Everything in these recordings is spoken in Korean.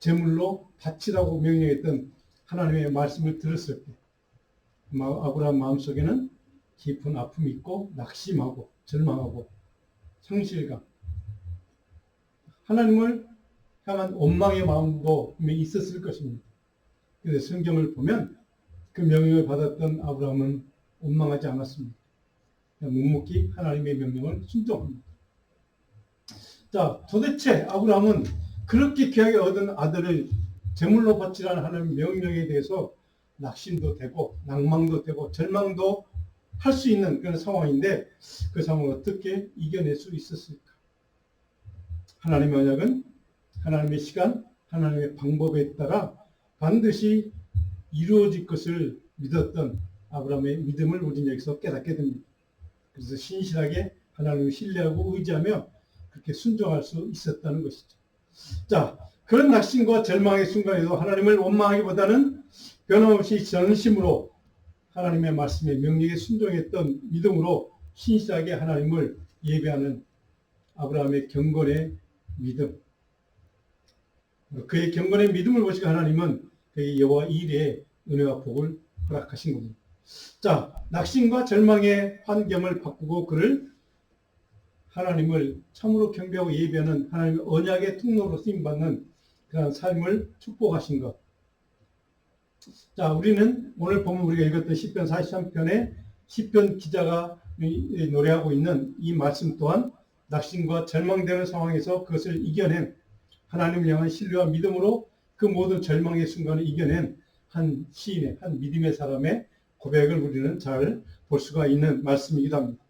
제물로 바치라고 명령했던 하나님의 말씀을 들었을 때 아브라함 마음속에는 깊은 아픔이 있고 낙심하고 절망하고 상실감, 하나님을 향한 원망의 마음도 분명히 있었을 것입니다. 그래서 성경을 보면 그 명령을 받았던 아브라함은 원망하지 않았습니다. 묵묵히 하나님의 명령을 순종합니다. 자, 도대체 아브라함은 그렇게 귀하게 얻은 아들을 제물로 바치라는 하나님의 명령에 대해서 낙심도 되고 낭망도 되고 절망도 할 수 있는 그런 상황인데 그 상황을 어떻게 이겨낼 수 있었을까? 하나님의 언약은 하나님의 시간, 하나님의 방법에 따라 반드시 이루어질 것을 믿었던 아브라함의 믿음을 우리는 여기서 깨닫게 됩니다. 그래서 신실하게 하나님을 신뢰하고 의지하며 그렇게 순종할 수 있었다는 것이죠. 자, 그런 낙심과 절망의 순간에도 하나님을 원망하기보다는 변함없이 전심으로 하나님의 말씀에 명령에 순종했던 믿음으로 신실하게 하나님을 예배하는 아브라함의 경건의 믿음. 그의 경건의 믿음을 보시고 하나님은 그의 여호와 이레의 은혜와 복을 허락하신 겁니다. 자, 낙심과 절망의 환경을 바꾸고 그를 하나님을 참으로 경배하고 예배하는 하나님의 언약의 통로로 쓰임받는 그런 삶을 축복하신 것. 자, 우리는 오늘 보면 우리가 읽었던 시편 43편에 시편 기자가 노래하고 있는 이 말씀 또한 낙심과 절망되는 상황에서 그것을 이겨낸 하나님을 향한 신뢰와 믿음으로 그 모든 절망의 순간을 이겨낸 한 시인의, 한 믿음의 사람의 고백을 우리는 잘 볼 수가 있는 말씀이기도 합니다.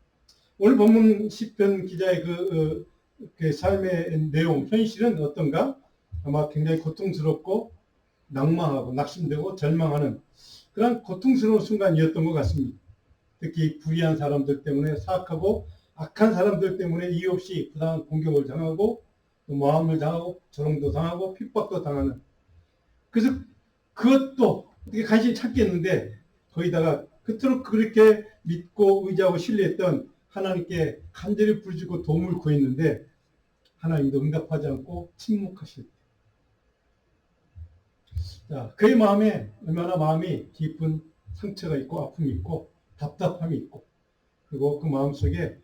오늘 본문 시편 기자의 그 삶의 내용, 현실은 어떤가? 아마 굉장히 고통스럽고 낭망하고 낙심되고 절망하는 그런 고통스러운 순간이었던 것 같습니다. 특히 불의한 사람들 때문에 사악하고 악한 사람들 때문에 이유 없이 부당한 공격을 당하고 모함을 당하고 조롱도 당하고 핍박도 당하는, 그래서 그것도 어떻게 간신히 찾겠는데 거기다가 그토록 그렇게 믿고 의지하고 신뢰했던 하나님께 간절히 부르짖고 도움을 구했는데 하나님도 응답하지 않고 침묵하실 때, 자, 그의 마음에 얼마나 마음이 깊은 상처가 있고 아픔이 있고 답답함이 있고 그리고 그 마음속에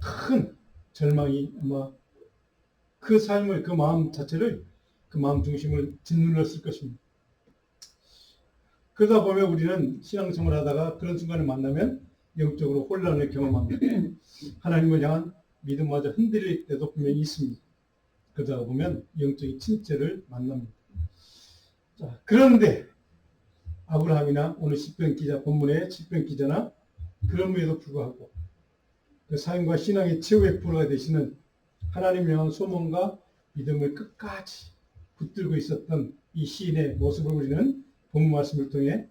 큰 절망이 아마 그 삶을, 그 마음 자체를, 그 마음 중심을 짓눌렀을 것입니다. 그러다 보면 우리는 신앙생활 하다가 그런 순간을 만나면 영적으로 혼란을 경험합니다. 하나님을 향한 믿음마저 흔들릴 때도 분명히 있습니다. 그러다 보면 영적인 침체를 만납니다. 자, 그런데 아브라함이나 오늘 시편 기자, 본문의 시편 기자나 그럼에도 불구하고 그 삶과 신앙의 최후의 프로가 되시는 하나님을 향한 소망과 믿음을 끝까지 붙들고 있었던 이 시인의 모습을 우리는 본문 말씀을 통해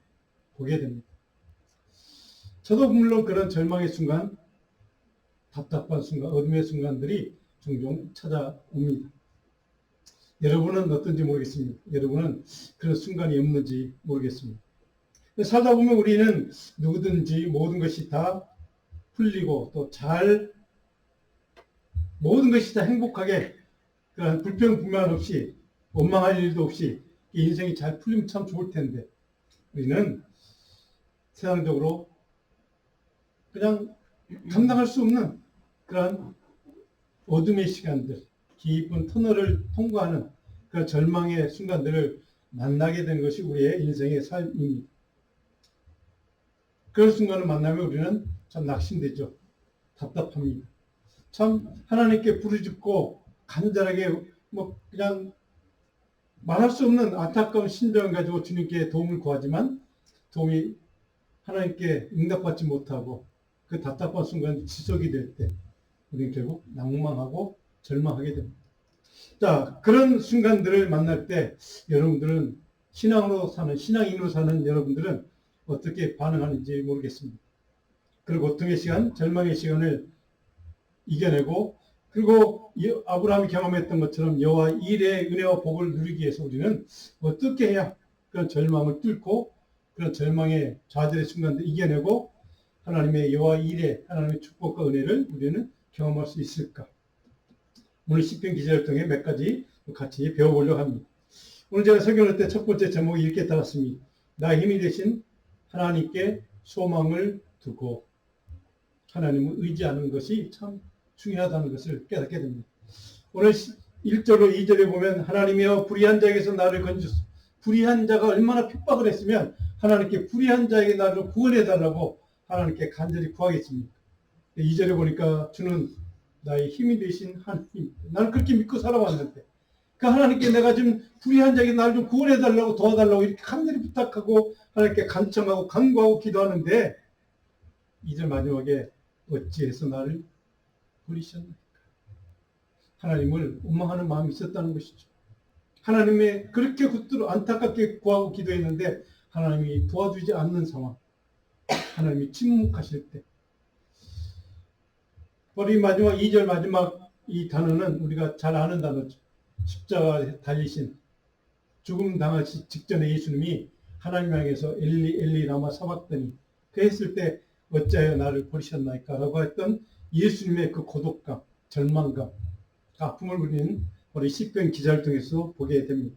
보게 됩니다. 저도 물론 그런 절망의 순간, 답답한 순간, 어둠의 순간들이 종종 찾아옵니다. 여러분은 어떤지 모르겠습니다. 여러분은 그런 순간이 없는지 모르겠습니다. 살다 보면 우리는 누구든지 모든 것이 다 풀리고 또 잘, 모든 것이 다 행복하게 그런 불평불만 없이 원망할 일도 없이 인생이 잘 풀리면 참 좋을 텐데 우리는 세상적으로 그냥 감당할 수 없는 그런 어둠의 시간들, 깊은 터널을 통과하는 그런 절망의 순간들을 만나게 된 것이 우리의 인생의 삶입니다. 그런 순간을 만나면 우리는 참 낙심되죠. 답답합니다. 참 하나님께 부르짖고 간절하게 그냥 말할 수 없는 안타까운 심정을 가지고 주님께 도움을 구하지만 도움이 하나님께 응답받지 못하고 그 답답한 순간 지속이 될 때 우리는 결국 낭망하고 절망하게 됩니다. 자, 그런 순간들을 만날 때 여러분들은 신앙인으로 사는 여러분들은 어떻게 반응하는지 모르겠습니다. 그 고통의 시간, 절망의 시간을 이겨내고 그리고 아브라함이 경험했던 것처럼 여호와 이레의 은혜와 복을 누리기 위해서 우리는 어떻게 해야 그런 절망을 뚫고 그런 절망의 좌절의 순간도 이겨내고 하나님의 여호와 이레, 하나님의 축복과 은혜를 우리는 경험할 수 있을까? 오늘 시편 기자를 통해 몇 가지 같이 배워보려고 합니다. 오늘 제가 설교할 때 첫 번째 제목이 이렇게 달았습니다. 나의 힘이 되신 하나님께 소망을 두고 하나님을 의지하는 것이 참 중요하다는 것을 깨닫게 됩니다. 오늘 1절로 2절에 보면 하나님이여 불의한 자에게서 나를 건지소서. 불의한 자가 얼마나 핍박을 했으면 하나님께 불의한 자에게 나를 구원해달라고 하나님께 간절히 구하겠습니까? 2절에 보니까 주는 나의 힘이 되신 하나님. 나는 그렇게 믿고 살아왔는데 그 하나님께 내가 지금 불의한 자에게 나를 좀 구원해달라고 도와달라고 이렇게 간절히 부탁하고 하나님께 간청하고 간구하고 기도하는데 2절 마지막에 어찌해서 나를 버리셨나이까. 하나님을 원망하는 마음이 있었다는 것이죠. 하나님의 그렇게 굳도록 안타깝게 구하고 기도했는데 하나님이 도와주지 않는 상황, 하나님이 침묵하실 때, 우리 마지막 2절 마지막 이 단어는 우리가 잘 아는 단어죠. 십자가에 달리신 죽음 당하기 직전에 예수님이 하나님 향해서 엘리 엘리 라마 사박더니 그 했을 때 어찌하여 나를 버리셨나이까 라고 했던 예수님의 그 고독감, 절망감, 아픔을 우리는 우리 시편 기자를 통해서 보게 됩니다.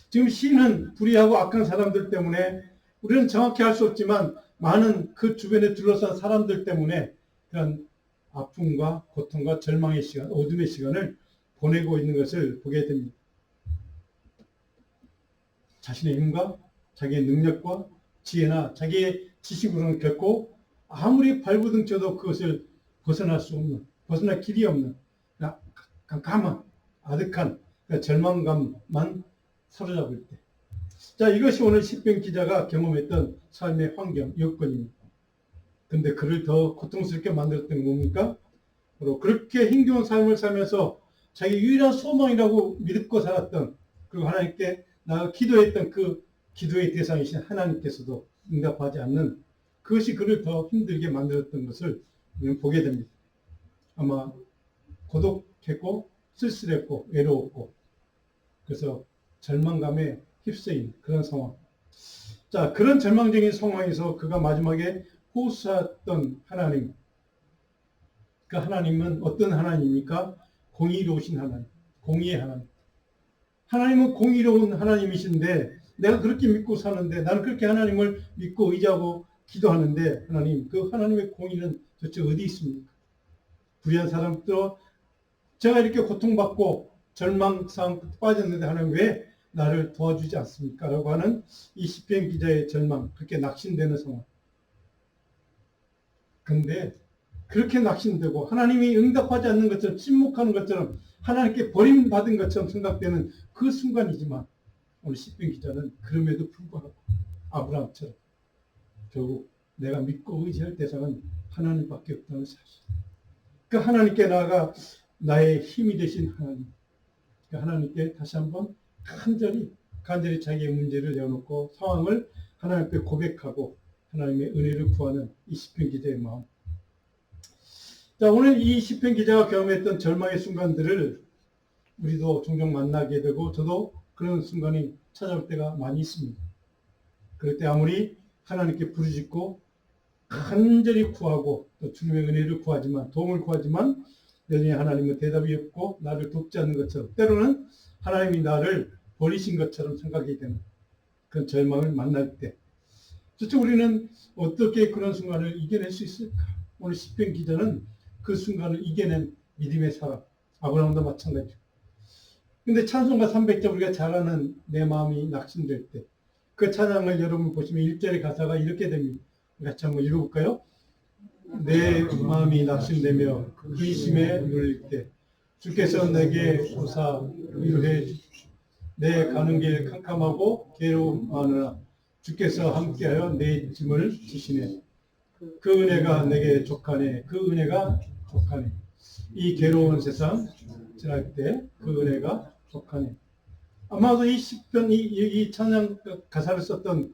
지금 시인은 불의하고 악한 사람들 때문에 우리는 정확히 알 수 없지만 많은 그 주변에 둘러싼 사람들 때문에 그런 아픔과 고통과 절망의 시간, 어둠의 시간을 보내고 있는 것을 보게 됩니다. 자신의 힘과 자기의 능력과 지혜나 자기의 지식으로는 결코 아무리 발버둥 쳐도 그것을 벗어날 수 없는, 벗어날 길이 없는 깜깜한 아득한 절망감만 사로잡을 때. 자, 이것이 오늘 시편 기자가 경험했던 삶의 환경, 여건입니다. 근데 그를 더 고통스럽게 만들었던 건 뭡니까? 바로 그렇게 힘겨운 삶을 살면서 자기 유일한 소망이라고 믿고 살았던, 그리고 하나님께 나가 기도했던 그 기도의 대상이신 하나님께서도 응답하지 않는, 그것이 그를 더 힘들게 만들었던 것을 우리는 보게 됩니다. 아마 고독했고 쓸쓸했고 외로웠고 그래서 절망감에 휩싸인 그런 상황. 자, 그런 절망적인 상황에서 그가 마지막에 호소했던 하나님, 그 하나님은 어떤 하나님입니까? 공의로우신 하나님, 공의의 하나님. 하나님은 공의로운 하나님이신데 내가 그렇게 믿고 사는데, 나는 그렇게 하나님을 믿고 의지하고 기도하는데 하나님, 그 하나님의 공의는 도대체 어디 있습니까? 불의한 사람도 제가 이렇게 고통받고 절망상 빠졌는데 하나님 왜 나를 도와주지 않습니까? 라고 하는 이 시편 기자의 절망, 그렇게 낙심되는 상황. 근데 그렇게 낙심되고 하나님이 응답하지 않는 것처럼, 침묵하는 것처럼, 하나님께 버림받은 것처럼 생각되는 그 순간이지만 오늘 시편 기자는 그럼에도 불구하고 아브라함처럼 결국 내가 믿고 의지할 대상은 하나님밖에 없다는 사실. 그 하나님께 나아가 나의 힘이 되신 하나님, 그 하나님께 다시 한번 간절히 자기의 문제를 내어놓고 상황을 하나님 앞에 고백하고 하나님의 은혜를 구하는 이 시편 기자의 마음. 자, 오늘 이 시편 기자가 경험했던 절망의 순간들을 우리도 종종 만나게 되고 저도 그런 순간이 찾아올 때가 많이 있습니다. 그럴 때 아무리 하나님께 부르짖고 간절히 구하고 또 주님의 은혜를 구하지만, 도움을 구하지만 여전히 하나님은 대답이 없고 나를 돕지 않는 것처럼, 때로는 하나님이 나를 버리신 것처럼 생각이 되는 그런 절망을 만날 때 도대체 우리는 어떻게 그런 순간을 이겨낼 수 있을까? 오늘 시편 기자는 그 순간을 이겨낸 믿음의 사람, 아브라함도 마찬가지고. 근데 찬송가 300장 우리가 잘 아는 내 마음이 낙심될 때, 그 찬양을 여러분 보시면 1절의 가사가 이렇게 됩니다. 같이 한번 읽어볼까요? 내 마음이 낙심되며 근심에 눌릴 때 주께서 내게 오사 위로해 주십시오. 내 가는 길 캄캄하고 괴로움 많으나 주께서 함께하여 내 짐을 지시네. 그 은혜가 내게 족하네. 그 은혜가 족하네. 이 괴로운 세상 지날 때 그 은혜가 족하네. 아마도 이 시편, 이 찬양 가사를 썼던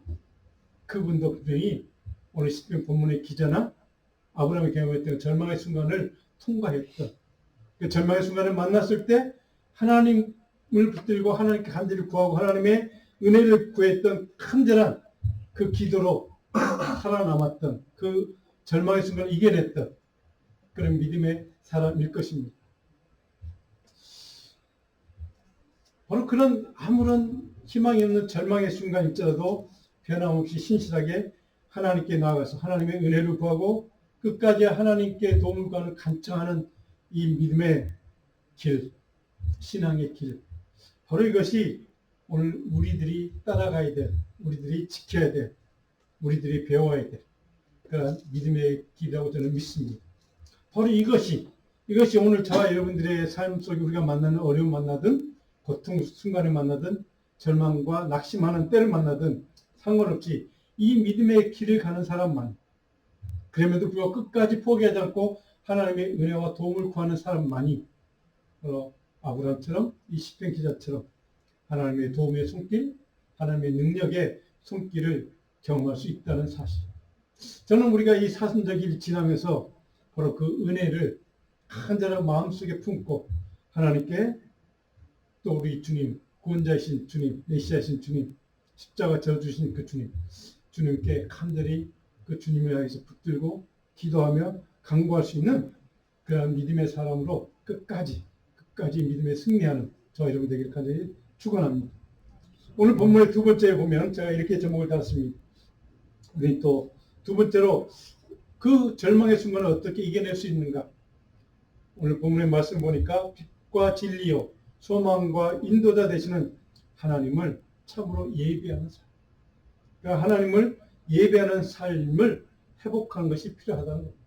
그분도 분명히 오늘 시편 본문의 기자나 아브라함이 경험했던 절망의 순간을 통과했던, 그 절망의 순간을 만났을 때 하나님을 붙들고 하나님께 간절히 구하고 하나님의 은혜를 구했던 간절한 그 기도로 살아남았던, 그 절망의 순간을 이겨냈던 그런 믿음의 사람일 것입니다. 바로 그런 아무런 희망이 없는 절망의 순간일지라도 변함없이 신실하게 하나님께 나아가서 하나님의 은혜를 구하고 끝까지 하나님께 도움을 구하는 간청하는 이 믿음의 길, 신앙의 길, 바로 이것이 오늘 우리들이 따라가야 될, 우리들이 지켜야 될, 우리들이 배워야 될 그런 믿음의 길이라고 저는 믿습니다. 바로 이것이 오늘 저와 여러분들의 삶 속에 우리가 만나는 어려움 만나든 고통 순간에 만나든 절망과 낙심하는 때를 만나든 상관없이 이 믿음의 길을 가는 사람만, 그럼에도 불구하고 끝까지 포기하지 않고 하나님의 은혜와 도움을 구하는 사람만이 아브라함처럼 이 시편 기자처럼 하나님의 도움의 손길, 하나님의 능력의 손길을 경험할 수 있다는 사실. 저는 우리가 이 사순절기를 지나면서 바로 그 은혜를 간절한 마음속에 품고 하나님께 또 우리 주님, 구원자이신 주님, 메시아이신 주님, 십자가 져주신 그 주님, 주님께 간절히 그 주님을 향해서 붙들고 기도하며 간구할 수 있는 그런 믿음의 사람으로 끝까지 믿음에 승리하는 저와 여러분 되기를 간절히 축원합니다. 오늘 본문의 두 번째에 보면 제가 이렇게 제목을 달았습니다. 우리 또 두 번째로 그 절망의 순간을 어떻게 이겨낼 수 있는가. 오늘 본문의 말씀 보니까 빛과 진리요 소망과 인도자 되시는 하나님을 참으로 예배하는 삶. 그러니까 하나님을 예배하는 삶을 회복하는 것이 필요하다는 겁니다.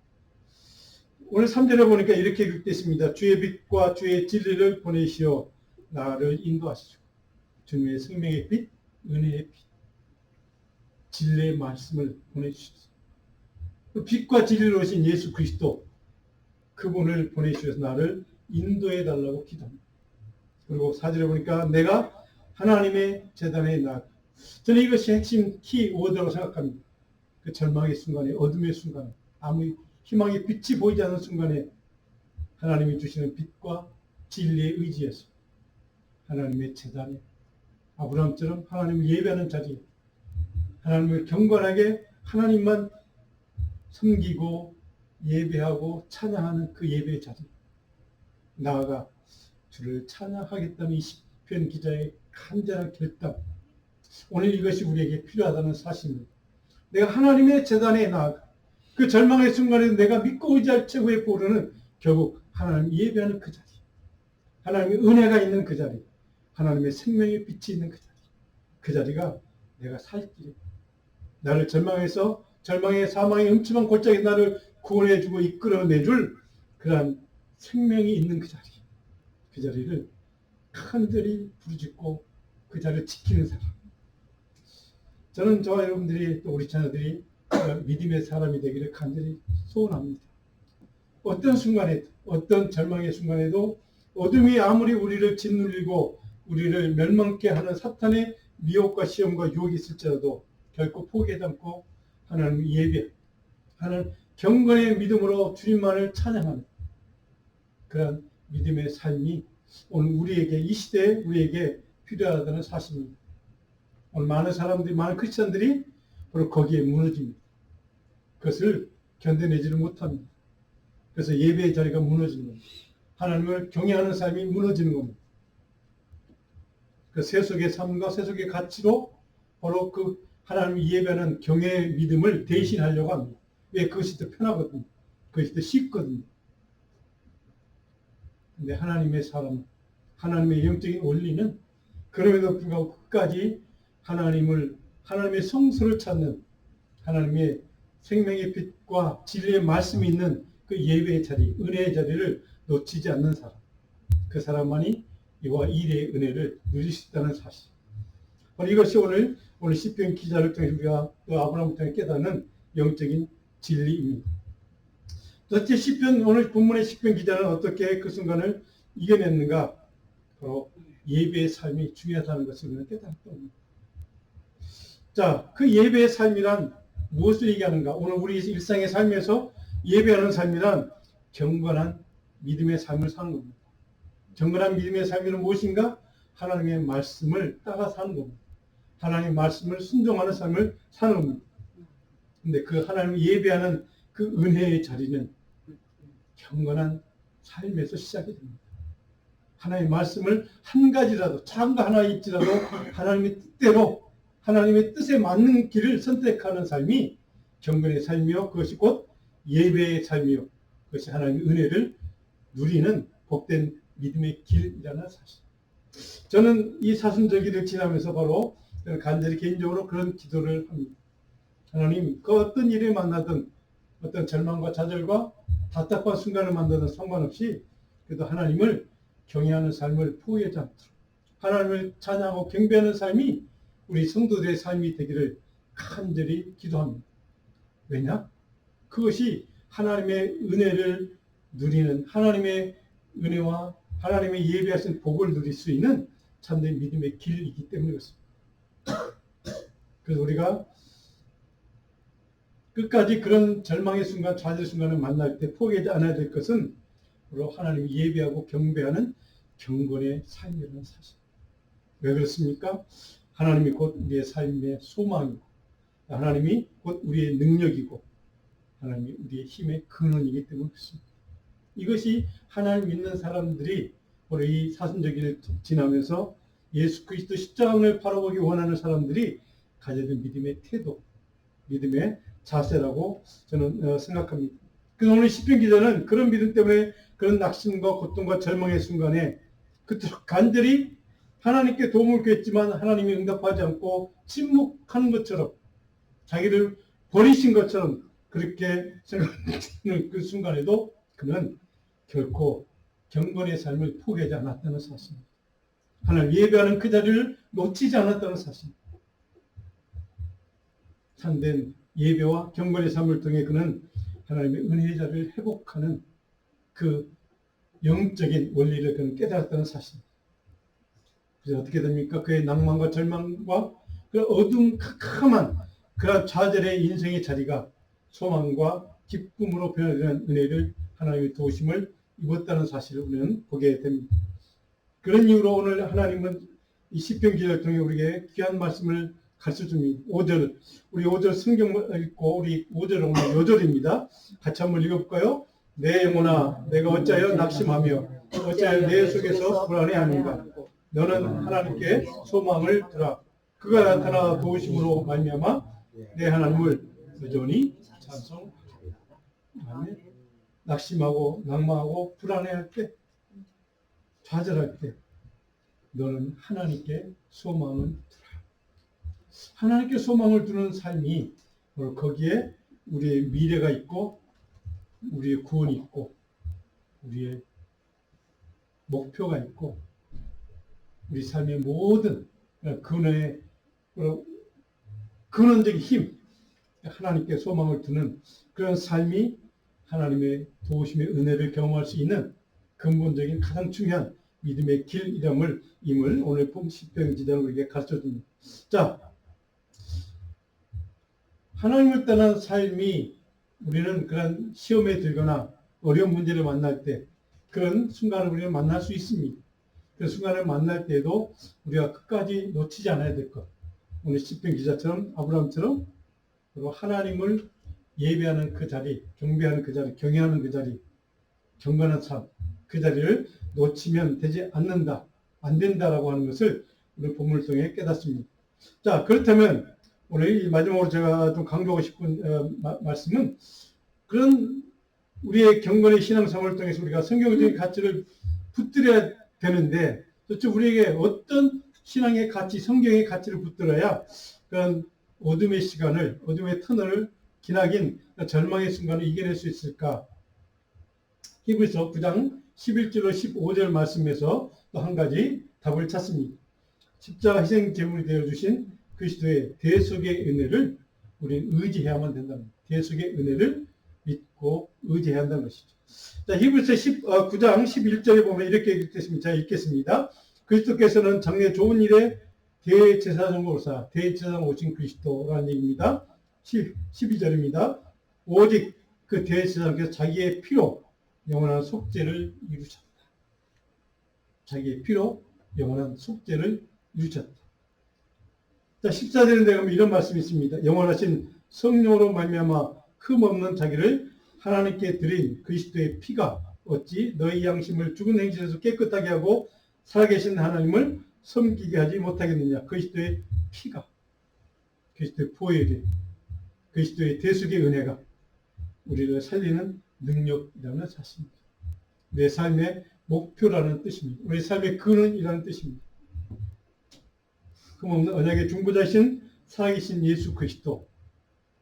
오늘 3절에 보니까 이렇게 기록되어 있습니다. 주의 빛과 주의 진리를 보내시어 나를 인도하시죠. 주님의 생명의 빛, 은혜의 빛, 진리의 말씀을 보내주셨습니다. 빛과 진리로 오신 예수 그리스도, 그분을 보내주셔서 나를 인도해 달라고 기도합니다. 그리고 4절에 보니까 내가 하나님의 제단에 나아가. 저는 이것이 핵심 키워드라고 생각합니다. 그 절망의 순간에, 어둠의 순간에, 아무 희망의 빛이 보이지 않는 순간에 하나님이 주시는 빛과 진리에 의지해서 하나님의 제단에, 아브라함처럼 하나님을 예배하는 자리에, 하나님을 경건하게 하나님만 섬기고 예배하고 찬양하는 그 예배의 자리, 나아가 주를 찬양하겠다는 이 시편 기자의 간절한 결단, 오늘 이것이 우리에게 필요하다는 사실입니다. 내가 하나님의 제단에 나아가 그 절망의 순간에도 내가 믿고 의지할 최고의 보루는 결국 하나님 예배하는 그 자리, 하나님의 은혜가 있는 그 자리, 하나님의 생명의 빛이 있는 그 자리, 그 자리가 내가 살 길이고 나를 절망의 사망의 음침한 골짜기 나를 구원해주고 이끌어내줄 그러한 생명이 있는 그 자리, 그 자리를 간절히 부르짖고 그 자리를 지키는 사람. 저는 저와 여러분들이 또 우리 자녀들이 믿음의 사람이 되기를 간절히 소원합니다. 어떤 순간에도, 어떤 절망의 순간에도 어둠이 아무리 우리를 짓눌리고 우리를 멸망케 하는 사탄의 미혹과 시험과 유혹이 있을지라도 결코 포기하지 않고 하나님을 예배하는 경건의 믿음으로 주님만을 찬양하는 그런 믿음의 삶이 오늘 우리에게, 이 시대에 우리에게 필요하다는 사실입니다. 오늘 많은 사람들이, 많은 크리스천들이 바로 거기에 무너집니다. 그것을 견뎌내지를 못합니다. 그래서 예배의 자리가 무너지는 겁니다. 하나님을 경외하는 삶이 무너지는 겁니다. 그 세속의 삶과 세속의 가치로 바로 그 하나님을 예배하는 경외의 믿음을 대신하려고 합니다. 왜? 그것이 더 편하거든요. 그것이 더 쉽거든요. 근데 하나님의 사람, 하나님의 영적인 원리는 그럼에도 불구하고 끝까지 하나님의 성수를 찾는, 하나님의 생명의 빛과 진리의 말씀이 있는 그 예배의 자리, 은혜의 자리를 놓치지 않는 사람, 그 사람만이 이와 일의 은혜를 누릴 수 있다는 사실. 이것이 오늘 시편 기자를 통해 우리가 또 아브라함을 통해 깨닫는 영적인 진리입니다. 도대체 오늘 본문의 시편 기자는 어떻게 그 순간을 이겨냈는가? 바로 예배의 삶이 중요하다는 것을 우리는 깨달았다. 자, 그 예배의 삶이란 무엇을 얘기하는가? 오늘 우리 일상의 삶에서 예배하는 삶이란 경건한 믿음의 삶을 사는 겁니다. 경건한 믿음의 삶이란 무엇인가? 하나님의 말씀을 따라 사는 겁니다. 하나님의 말씀을 순종하는 삶을 사는 겁니다. 근데 그 하나님을 예배하는 그 은혜의 자리는 경건한 삶에서 시작이 됩니다. 하나님의 말씀을 한 가지라도 작은 거 하나 있지라도 하나님의 뜻대로 하나님의 뜻에 맞는 길을 선택하는 삶이 경건의 삶이요 그것이 곧 예배의 삶이요 그것이 하나님의 은혜를 누리는 복된 믿음의 길이라는 사실. 저는 이 사순절기를 지나면서 바로 간절히 개인적으로 그런 기도를 합니다. 하나님, 그 어떤 일에 만나든 어떤 절망과 좌절과 답답한 순간을 만나든 상관없이 그래도 하나님을 경외하는 삶을 포기하지 않도록 하나님을 찬양하고 경배하는 삶이 우리 성도들의 삶이 되기를 간절히 기도합니다. 왜냐? 그것이 하나님의 은혜를 누리는 하나님의 은혜와 하나님의 예배하신 복을 누릴 수 있는 참된 믿음의 길이기 때문에 그렇습니다. 그래서 우리가 끝까지 그런 절망의 순간, 좌절 순간을 만날 때 포기하지 않아야 될 것은 바로 하나님을 예배하고 경배하는 경건의 삶이라는 사실. 왜 그렇습니까? 하나님이 곧 우리의 삶의 소망이고 하나님이 곧 우리의 능력이고 하나님이 우리의 힘의 근원이기 때문에 그렇습니다. 이것이 하나님 믿는 사람들이 우리 이 사순절기를 지나면서 예수 그리스도 십자가를 바라보기 원하는 사람들이 가져야 될 믿음의 태도, 믿음의 자세라고 저는 생각합니다. 그래서 오늘 시편 기자는 그런 믿음 때문에 그런 낙심과 고통과 절망의 순간에 그토록 간절히 하나님께 도움을 구했지만 하나님이 응답하지 않고 침묵하는 것처럼 자기를 버리신 것처럼 그렇게 생각하는 그 순간에도 그는 결코 경건의 삶을 포기하지 않았다는 사실입니다. 하나님 예배하는 그 자리를 놓치지 않았다는 사실입니다. 참된 예배와 경건의 삶을 통해 그는 하나님의 은혜의 자리를 회복하는 그 영적인 원리를 그는 깨달았다는 사실입니다. 그래서 어떻게 됩니까? 그의 낭만과 절망과 그 어두운 캄캄한 그런 좌절의 인생의 자리가 소망과 기쁨으로 변화되는 은혜를 하나님의 도우심을 입었다는 사실을 우리는 보게 됩니다. 그런 이유로 오늘 하나님은 이 시편 기자를 통해 우리에게 귀한 말씀을 가르쳐줍니다. 5절, 우리 5절 성경을 읽고 우리 5절 오늘 요절입니다. 같이 한번 읽어볼까요? 내 영혼아 내가 어찌하여 낙심하며 어찌하여 내 속에서 불안해하는가. 너는 하나님께 소망을 두라. 그가 나타나 도우심으로 말미암아 내 하나님을 여전히 찬송하리라. 아멘. 낙심하고 낭망하고 불안해할 때, 좌절할 때 너는 하나님께 소망을 두라. 하나님께 소망을 두는 삶이 바로 거기에 우리의 미래가 있고 우리의 구원이 있고 우리의 목표가 있고 우리 삶의 모든 근원의 근원적인 힘, 하나님께 소망을 두는 그런 삶이 하나님의 도우심의 은혜를 경험할 수 있는 근본적인 가장 중요한 믿음의 길임을 오늘 시편 기자는 우리에게 가르쳐줍니다. 자, 하나님을 떠난 삶이 우리는 그런 시험에 들거나 어려운 문제를 만날 때 그런 순간을 우리는 만날 수 있습니다. 그 순간을 만날 때에도 우리가 끝까지 놓치지 않아야 될 것. 오늘 시편 기자처럼 아브라함처럼 그리고 하나님을 예배하는 그 자리, 경배하는 그 자리, 경외하는 그 자리, 경건한 삶, 그 자리를 놓치면 되지 않는다, 안 된다라고 하는 것을 오늘 본문을 통해 깨닫습니다. 자, 그렇다면 오늘 마지막으로 제가 좀 강조하고 싶은 말씀은 그런 우리의 경건의 신앙생활을 통해서 우리가 성경적인 가치를 붙들어야 되는데 도대체 우리에게 어떤 신앙의 가치, 성경의 가치를 붙들어야 그런 어둠의 시간을, 어둠의 터널을 기나긴 절망의 순간을 이겨낼 수 있을까? 히브리서 9장 11절로 15절 말씀에서 또 한 가지 답을 찾습니다. 십자가 희생 제물이 되어주신 그리스도의 대속의 은혜를 우리는 의지해야만 된답니다. 대속의 은혜를 믿고 의지해야 한다는 것이죠. 자, 히브리서 9장 11절에 보면 이렇게 읽겠습니다. 제가 읽겠습니다. 그리스도께서는 장래 좋은 일에 대제사장으로서 대제사장 오신 그리스도라는 얘기입니다. 12절입니다. 오직 그 대제사장께서 자기의 피로 영원한 속죄를 이루셨다. 자기의 피로 영원한 속죄를 이루셨다. 자, 14절에 가면 이런 말씀이 있습니다. 영원하신 성령으로 말미암아 흠없는 자기를 하나님께 드린 그리스도의 피가 어찌 너희 양심을 죽은 행실에서 깨끗하게 하고 살아계신 하나님을 섬기게 하지 못하겠느냐. 그리스도의 피가, 그리스도의 보혈이, 그리스도의 대속의 은혜가 우리를 살리는 능력이라는 사실입니다. 내 삶의 목표라는 뜻입니다. 우리 삶의 근원이라는 뜻입니다. 금없는 언약의 중보자신 살아계신 예수 그리스도,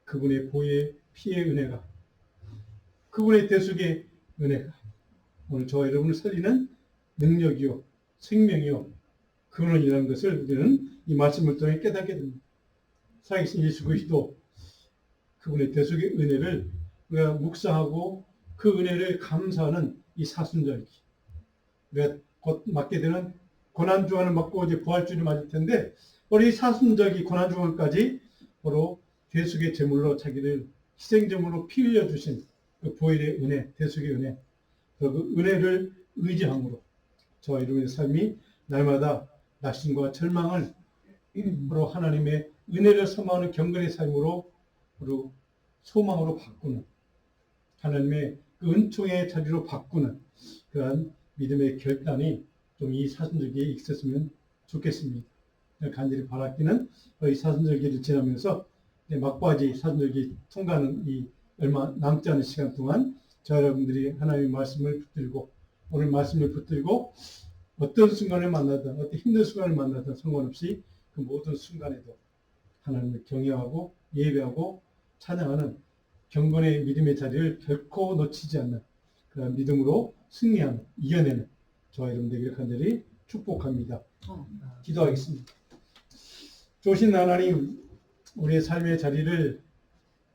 그분의 보혈 피의 은혜가, 그분의 대속의 은혜가 오늘 저와 여러분을 살리는 능력이요 생명이요 근원이라는 것을 우리는 이 말씀을 통해 깨닫게 됩니다. 살아계신 예수 그리스도, 그분의 대속의 은혜를 우리가 묵상하고 그 은혜를 감사하는 이 사순절기, 우리가 곧 맞게 되는 고난주간을 맞고 이제 부활주를 맞을 텐데, 우리 사순절기 고난주간까지 바로 대속의 제물로 자기를 희생제물로 피 흘려주신 그 보혈의 은혜, 대속의 은혜, 그 은혜를 의지함으로 저와 여러분의 삶이 날마다 낙심과 절망을 바로 하나님의 은혜를 사모하는 경건의 삶으로 바로 소망으로 바꾸는, 하나님의 그 은총의 자리로 바꾸는 그러한 믿음의 결단이 좀 이 사순절기에 있었으면 좋겠습니다. 간절히 바라기는 이 사순절기를 지나면서 막바지 사순절기 통과하는 이 얼마 남지 않은 시간 동안 저 여러분들이 하나님의 말씀을 붙들고, 오늘 말씀을 붙들고 어떤 순간을 만나든 어떤 힘든 순간을 만나든 상관없이 그 모든 순간에도 하나님을 경외하고 예배하고 찬양하는 경건의 믿음의 자리를 결코 놓치지 않는 그런 믿음으로 승리하는, 이겨내는 저와 여러분 되기를 간절히 축복합니다. 기도하겠습니다. 좋으신 하나님, 우리의 삶의 자리를